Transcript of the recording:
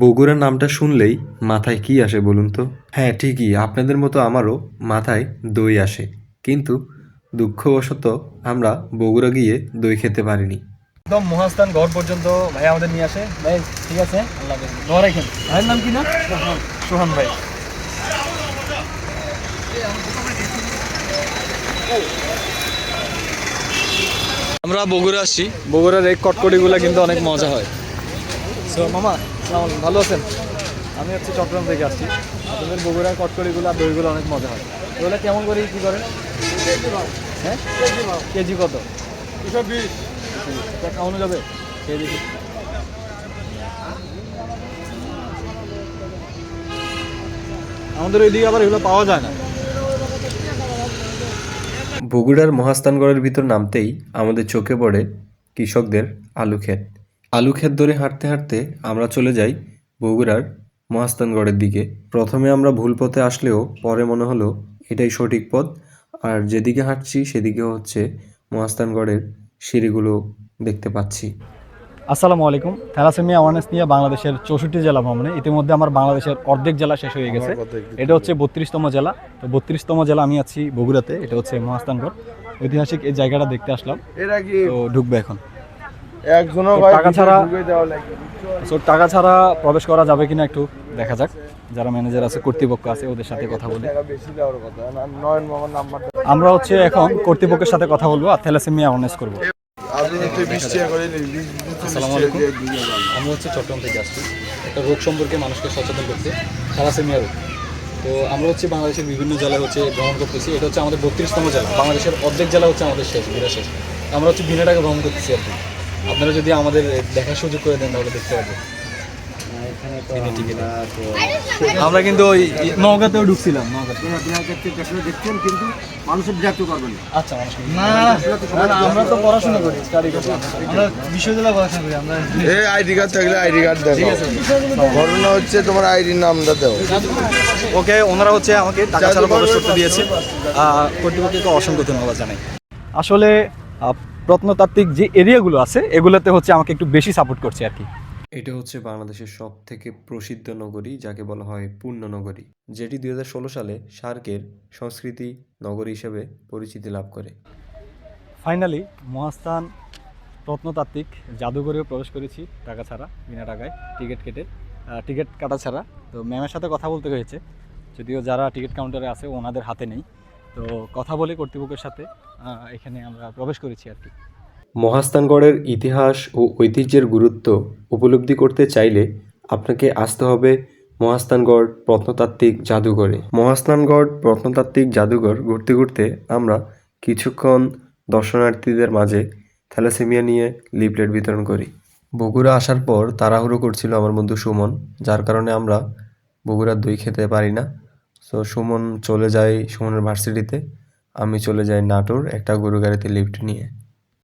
বগুড়া নামটা শুনলেই মাথায় কি আসে বলুন তো? হ্যাঁ, ঠিকই, আপনাদের মতো আমারও মাথায় দই আসে। কিন্তু দুঃখবশত আমরা বগুড়া গিয়ে দই খেতে পারিনি। একদম মহাস্থান ঘর পর্যন্ত ভাই আমাদের নিয়ে আসে। ভাই ঠিক আছে, আল্লাহ হাফেজ। দোয়া রাখেন। ভাইয়ের নাম কি না? সোহান। সোহান ভাই। আমরা বগুড়া আসছি। বগুড়ার এই কটকটিগুলো কিন্তু অনেক মজা হয়। সো মামা, আসসালামু আলাইকুম, ভালো আছেন? আমি হচ্ছে চট্টগ্রাম থেকে আসছি। আপনাদের বগুড়ার কটকটিগুলো আর দইগুলো অনেক মজা হয়। এগুলো কেমন করে কী করেন? হ্যাঁ, কেজি কত? 220। খাওয়ানো যাবে? খেয়ে দেখি। আমাদের ওইদিকে আবার এগুলো পাওয়া যায় না। বগুড়ার মহাস্থানগড়ের ভিতর নামতেই আমাদের চোখে পড়ে কৃষকদের আলু ক্ষেত। আলু ক্ষেত ধরে হাঁটতে হাঁটতে আমরা চলে যাই বগুড়ার মহাস্থানগড়ের দিকে। প্রথমে আমরা ভুল পথে আসলেও পরে মনে হলো এটাই সঠিক পথ। আর যেদিকে হাঁটছি সেদিকে হচ্ছে মহাস্থানগড়ের সিঁড়িগুলো দেখতে পাচ্ছি। আসসালামু আলাইকুম। থ্যালাসেমিয়া অ্যাওয়ারনেস নিয়ে বাংলাদেশের 64 জেলা ভ্রমণে ইতিমধ্যে আমার বাংলাদেশের অর্ধেক জেলা শেষ হয়ে গেছে। এটা হচ্ছে 32তম জেলা। তো 32তম জেলা আমি আছি বগুড়াতে। এটা হচ্ছে মহাস্থানগড়। ঐতিহাসিক এই জায়গাটা দেখতে আসলাম। তো ঢুকবে এখন। টাকা ছাড়া প্রবেশ করা যাবে কিনা একটু দেখা যাক। যারা ম্যানেজার আছে, কর্তৃপক্ষ আছে, ওদের সাথে কথা বলি। আমরা হচ্ছে এখন কর্তৃপক্ষের সাথে কথা বলবো আর থ্যালাসেমিয়া অ্যাওয়ারনেস করবো। আসসালামু আলাইকুম। আমি হচ্ছে চট্টগ্রাম থেকে আসছি একটা রোগ সম্পর্কে মানুষকে সচেতন করতে, থ্যালাসেমিয়া রোগ। তো আমরা হচ্ছে বাংলাদেশের বিভিন্ন জেলায় হচ্ছে ভ্রমণ করতেছি। এটা হচ্ছে আমাদের 32তম জেলা। বাংলাদেশের অর্ধেক জেলা হচ্ছে আমাদের শেষ, বিরা শেষ। আমরা হচ্ছে বিনা টাকা ভ্রমণ করতেছি আর কি। আপনারা যদি আমাদের দেখার সুযোগ করে দেন তাহলে দেখতে পারবো। আমরা কিন্তু ওই নওগাঁতেও ঢুকছিলাম। আচ্ছা, আমরা তো পড়াশোনা করি, স্টাডি করি, আমরা বিশ্ববিদ্যালয়ে পড়াশোনা করি। আমরা আইডি কার্ড থাকলে আইডি কার্ড দেখো। ঘটনা হচ্ছে তোমার আইডির নামটা দাও। ওকে, ওনারা হচ্ছে আমাকে টাকা ছাড়া প্রবেশ করতে দিয়েছে। কর্তৃপক্ষকে অসংখ্য ধন্যবাদ জানাই। আসলে প্রত্নতাত্ত্বিক যে এরিয়াগুলো আছে এগুলোতে হচ্ছে আমাকে একটু বেশি সাপোর্ট করছে আর কি। এটা হচ্ছে বাংলাদেশের সব থেকে প্রসিদ্ধ নগরী, যাকে বলা হয় পূর্ণ নগরী, যেটি 2016 সালে সার্কের সংস্কৃতি নগরী হিসেবে পরিচিতি লাভ করে। ফাইনালি মহাস্থান প্রত্নতাত্ত্বিক জাদুঘরেও প্রবেশ করেছি টাকা ছাড়া, বিনা টাকায় টিকিট কাটা ছাড়া। তো ম্যামের সাথে কথা বলতে হয়েছে, যদিও যারা টিকিট কাউন্টারে আছে ওনাদের হাতে নেই। তো কথা বলে কর্তৃপক্ষের সাথে এখানে আমরা প্রবেশ করেছি আর কি। মহাস্থানগড়ের ইতিহাস ও ঐতিহ্যের গুরুত্ব উপলব্ধি করতে চাইলে আপনাকে আসতে হবে মহাস্থানগড় প্রত্নতাত্ত্বিক জাদুঘরে। মহাস্থানগড় প্রত্নতাত্ত্বিক জাদুঘর ঘুরতে ঘুরতে আমরা কিছুক্ষণ দর্শনার্থীদের মাঝে থ্যালাসেমিয়া নিয়ে লিফলেট বিতরণ করি। বগুড়া আসার পর তাড়াহুড়ো করছিল আমার বন্ধু সুমন, যার কারণে আমরা বগুড়ার দই খেতে পারি না। সো সুমন চলে যায় সুমনের ভার্সিটিতে, আমি চলে যাই নাটোর একটা গরু গাড়িতে লিফট নিয়ে।